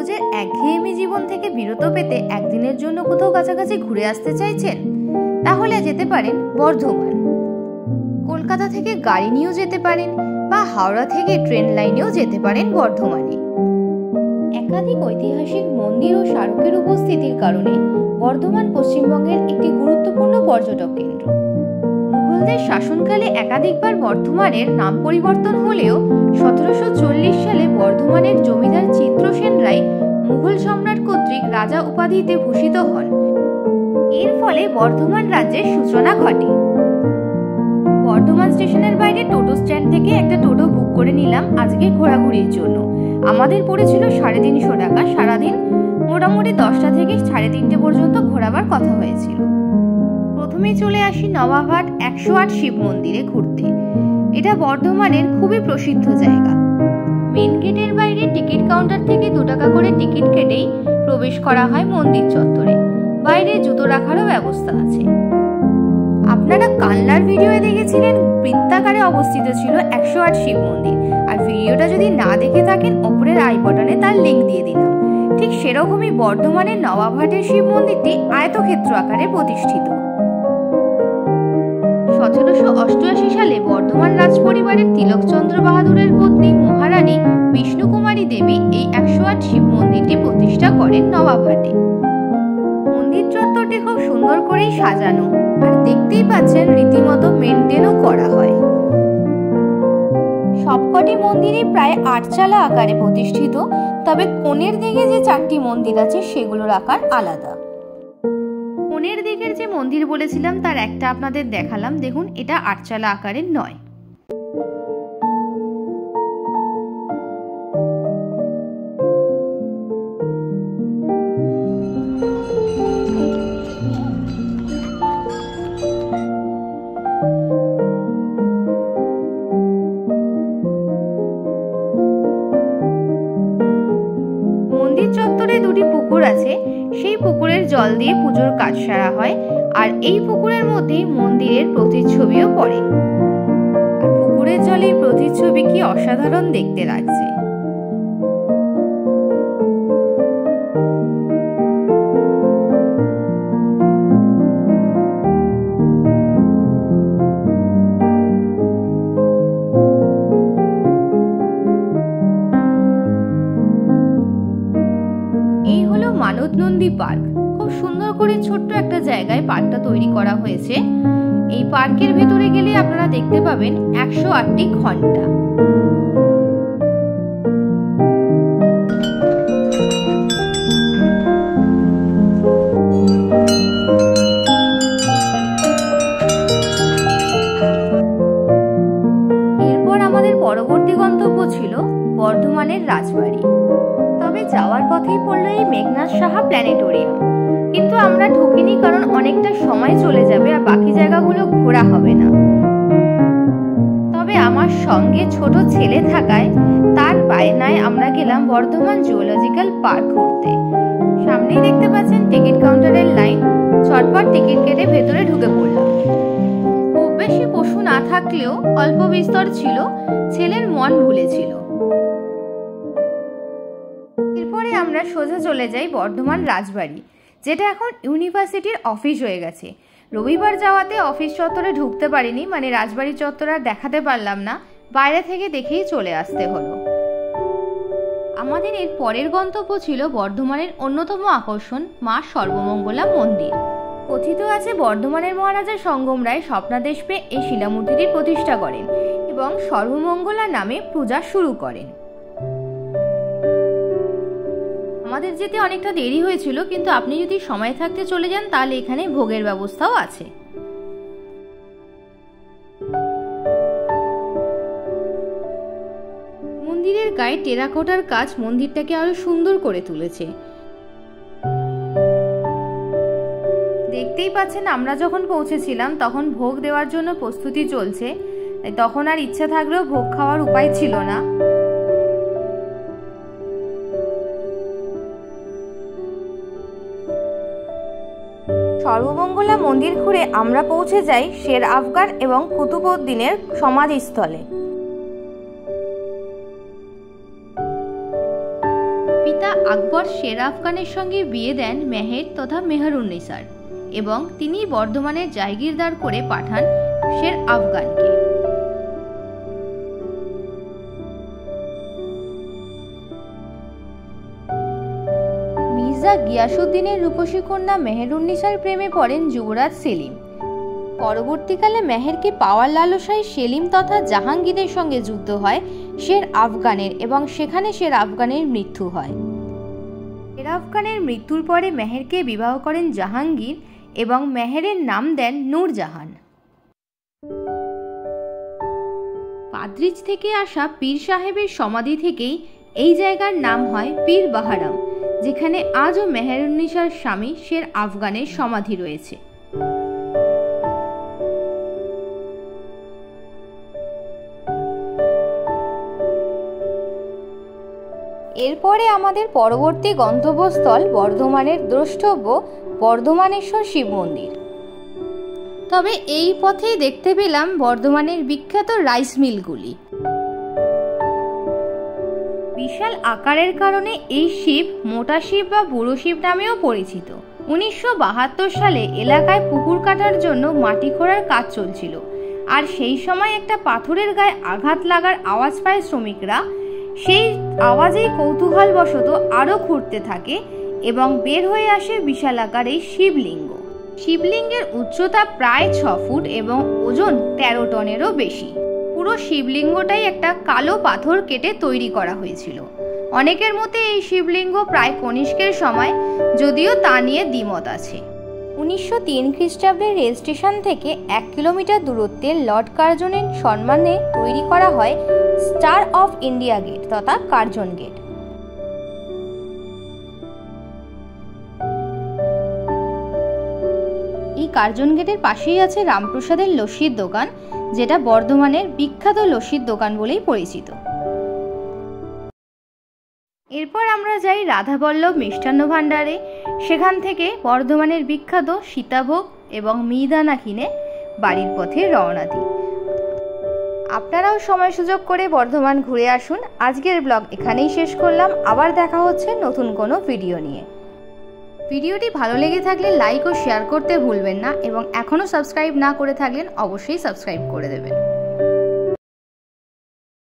রোজের একঘেয়েমি জীবন থেকে বিরত পেতে একদিনের জন্য কোথাও কাছাকাছি ঘুরে আসতে চাইছেন? তাহলে যেতে পারেন বর্ধমান। কলকাতা থেকে গাড়ি নিয়েও যেতে পারেন বা হাওড়া থেকে ট্রেন লাইনেও যেতে পারেন বর্ধমানে। একাধিক ঐতিহাসিক মন্দির ও স্মারকের উপস্থিতির কারণে বর্ধমান পশ্চিমবঙ্গের একটি গুরুত্বপূর্ণ পর্যটক কেন্দ্র। মুঘলদের শাসনকালে একাধিকবার বর্ধমানের নাম পরিবর্তন হলেও 1740 সালে বর্ধমানের জমিদার চিত্রসেন রায় মুঘল সম্রাট কর্তৃক রাজা উপাধিতে ভূষিত হন। এর ফলে বর্ধমান রাজ্যের সূচনা ঘটে। বর্ধমান স্টেশনের বাইরে টোটো স্ট্যান্ড থেকে একটা টোটো বুক করে নিলাম আজকে ঘোরাঘুরির জন্য। আমাদের পড়েছিল 350 টাকা। সারাদিন মোটামুটি 10টা থেকে 3:30 পর্যন্ত ঘোরাবার কথা হয়েছিল। প্রথমেই চলে আসি নবাবহাট 108 শিব মন্দিরে ঘুরতে। এটা বর্ধমানের খুবই প্রসিদ্ধ জায়গা। মেন গেটের বাইরে টিকিট কাউন্টার থেকে 2 টাকা করে টিকিট কেটেই প্রবেশ করা হয় মন্দির চত্বরে। বাইরে জুতো রাখারও ব্যবস্থা আছে। আপনারা কালনার ভিডিওয়ে দেখেছিলেন বৃত্তাকারে অবস্থিত ছিল 108 শিব মন্দির, আর ভিডিওটা যদি না দেখে থাকেন ওপরের আই বাটনে তার লিঙ্ক দিয়ে দিলাম। ঠিক সেরকমই বর্ধমানের নবাবহাটের শিব মন্দিরটি আয়তক্ষেত্র আকারে প্রতিষ্ঠিত। 1788 সালে বর্ধমান রাজ পরিবারের তিলকচন্দ্র বাহাদুরের পত্নী মহারানী বিষ্ণুকুমারী দেবী এই 108 শিব মন্দিরটি প্রতিষ্ঠা করেন নবাবহাটে। মন্দির চত্বরটি খুব সুন্দর করেই সাজানো, আর দেখতেই পাচ্ছেন রীতিমতো মেনটেনও করা হয়। সবকটি মন্দিরই প্রায় 8 চালা আকারে প্রতিষ্ঠিত, তবে কোণের দিকে যে 4টি মন্দির আছে সেগুলোর আকার আলাদা। কোণের দিকের যে মন্দির বলেছিলাম তার একটা আপনাদের দেখালাম, দেখুন এটা 8 চালা আকারের নয়। মন্দির চত্বরে 2টি পুকুর আছে, সেই পুকুরের জল দিয়ে পুজোর কাজ সারা হয়, আর এই পুকুরের মধ্যেই মন্দিরের প্রতিচ্ছবিও পড়ে। আর পুকুরের জলে এই প্রতিচ্ছবি কি অসাধারণ দেখতে লাগছে। মানত নন্দী পার্ক। খুব সুন্দর করে ছোট্ট একটা জায়গায় পার্কটা তৈরি করা হয়েছে। এই পার্কের ভেতরে গেলে আপনারা দেখতে পাবেন 108টি ঘন্টা। এরপর আমাদের পরবর্তী গন্তব্য ছিল বর্ধমানের রাজবাড়ি। তবে যাওয়ার পথেই পড়লো এই মেঘনাদ সাহা প্ল্যানেটোরিয়াম, কিন্তু আমরা ঢুকিনি কারণ অনেকটা সময় চলে যাবে আর বাকি জায়গাগুলো ঘোরা হবে না। তবে আমার সঙ্গে ছোট ছেলে থাকায় তার বায়নায় আমরা গেলাম বর্ধমান জুওলজিক্যাল পার্ক ঘুরতে। সামনেই দেখতে পাচ্ছেন টিকিট কাউন্টারের লাইন, চটপট টিকিট কেটে ভেতরে ঢুকে পড়লাম। খুব বেশি পশু না থাকলেও অল্প বিস্তর ছিল, ছেলের মন ভুলেছিল। এরপরে আমরা সোজা চলে যাই বর্ধমান রাজবাড়ি, যেটা এখন ইউনিভার্সিটির অফিস হয়ে গেছে। রবিবার যাওয়াতে অফিস চত্বরে ঢুকতে পারিনি, মানে রাজবাড়ি চত্বর আর দেখাতে পারলাম না, বাইরে থেকে দেখেই চলে আসতে হলো। আমাদের এর পরের গন্তব্য ছিল বর্ধমানের অন্যতম আকর্ষণ মা সর্বমঙ্গলা মন্দির। কথিত আছে বর্ধমানের মহারাজা সঙ্গম রায় স্বপ্নাদেশ পেয়ে এই শিলামূর্তিটির প্রতিষ্ঠা করেন এবং সর্বমঙ্গলা নামে পূজা শুরু করেন। আমাদের যেতে অনেকটা দেরি হয়েছিল, কিন্তু আপনি যদি সময় থাকতে চলে যান তাহলে এখানে ভোগের ব্যবস্থাও আছে। মন্দিরের গায়ে টেরাকোটার কাজ মন্দিরটাকে আরো সুন্দর করে তুলেছে। দেখতেই পাচ্ছেন আমরা যখন পৌঁছেছিলাম তখন ভোগ দেওয়ার জন্য প্রস্তুতি চলছে, তখন আর ইচ্ছা থাকলেও ভোগ খাওয়ার উপায় ছিল না। সর্বমঙ্গলা মন্দির ঘুরে আমরা পৌঁছে যাই শের আফগান এবং কুতুবউদ্দিনের সমাধিস্থলে। পিতা আকবর শের আফগানের সঙ্গে বিয়ে দেন মেহের তথা মেহেরুন্নেসার এবং তিনি বর্ধমানের জায়গিরদার করে পাঠান শের আফগানকে। মির্জা গিয়াসউদ্দিনের রূপসী কন্যা মেহেরুন্নেসার প্রেমে পড়েন যুবরাজ সেলিম। পরবর্তীকালে মেহেরকে পাওয়ার লালসায় সেলিম তথা জাহাঙ্গীরের সঙ্গে যুদ্ধ হয় শের আফগানের এবং সেখানে শের আফগানের মৃত্যু হয়। শের আফগানের মৃত্যুর পরে মেহেরকে বিবাহ করেন জাহাঙ্গীর এবং মেহেরের নাম দেন নূরজাহান। পাদ্রিজ থেকে আসা পীর সাহেবের সমাধি থেকেই এই জায়গার নাম হয় পীর বাহারাম, যেখানে আজও মেহেরুন্নেসার স্বামী শের আফগানের সমাধি রয়েছে। এরপরে আমাদের পরবর্তী গন্তব্যস্থল বর্ধমানের দ্রষ্টব্য বর্ধমানেশ্বর শিব মন্দির। তবে এই পথে দেখতে পেলাম বর্ধমানের বিখ্যাত রাইস মিলগুলি। বিশাল আকারের কারণে এই শিব মোটা শিব বা বুড়ো শিব নামেও পরিচিত। 1972 সালে এলাকায় পুকুর কাটার জন্য মাটি খোঁড়ার কাজ চলছিল, আর সেই সময় একটা পাথরের গায়ে আঘাত লাগার আওয়াজ পায় শ্রমিকরা। সেই আওয়াজেই কৌতূহলবশত আরও খুঁড়তে থাকে এবং বের হয়ে আসে বিশাল আকারের শিবলিঙ্গ। শিবলিঙ্গের উচ্চতা প্রায় 6 ফুট এবং ওজন 13 টনেরও বেশি। পুরো শিবলিঙ্গটাই একটা কালো পাথর কেটে তৈরি করা হয়েছিল। অনেকের মতে এই শিবলিঙ্গ প্রায় কনিষ্কের সময়, যদিও তা নিয়ে দ্বিমত আছে। 1903 খ্রিস্টাব্দের রেল স্টেশন থেকে 1 কিলোমিটার দূরত্বে লর্ড কার্জনের সম্মানে তৈরি করা হয় স্টার অফ ইন্ডিয়া গেট তথা কার্জন গেট। এই কার্জন গেটের পাশেই আছে রামপ্রসাদের লস্যির দোকান, যেটা বর্ধমানের বিখ্যাত লস্যির দোকান বলেই পরিচিত। এরপর আমরা যাই রাধাবল্লভ মিষ্টান্ন ভাণ্ডারে। সেখান থেকে বর্ধমানের বিখ্যাত সীতাভোগ এবং মিহিদানা কিনে বাড়ির পথে রওনা দিই। আপনারাও সময় সুযোগ করে বর্ধমান ঘুরে আসুন। আজকের ব্লগ এখানেই শেষ করলাম। আবার দেখা হচ্ছে নতুন কোনো ভিডিও নিয়ে। ভিডিওটি ভালো লেগে থাকলে লাইক ও শেয়ার করতে ভুলবেন না এবং এখনও সাবস্ক্রাইব না করে থাকলেন অবশ্যই সাবস্ক্রাইব করে দেবেন।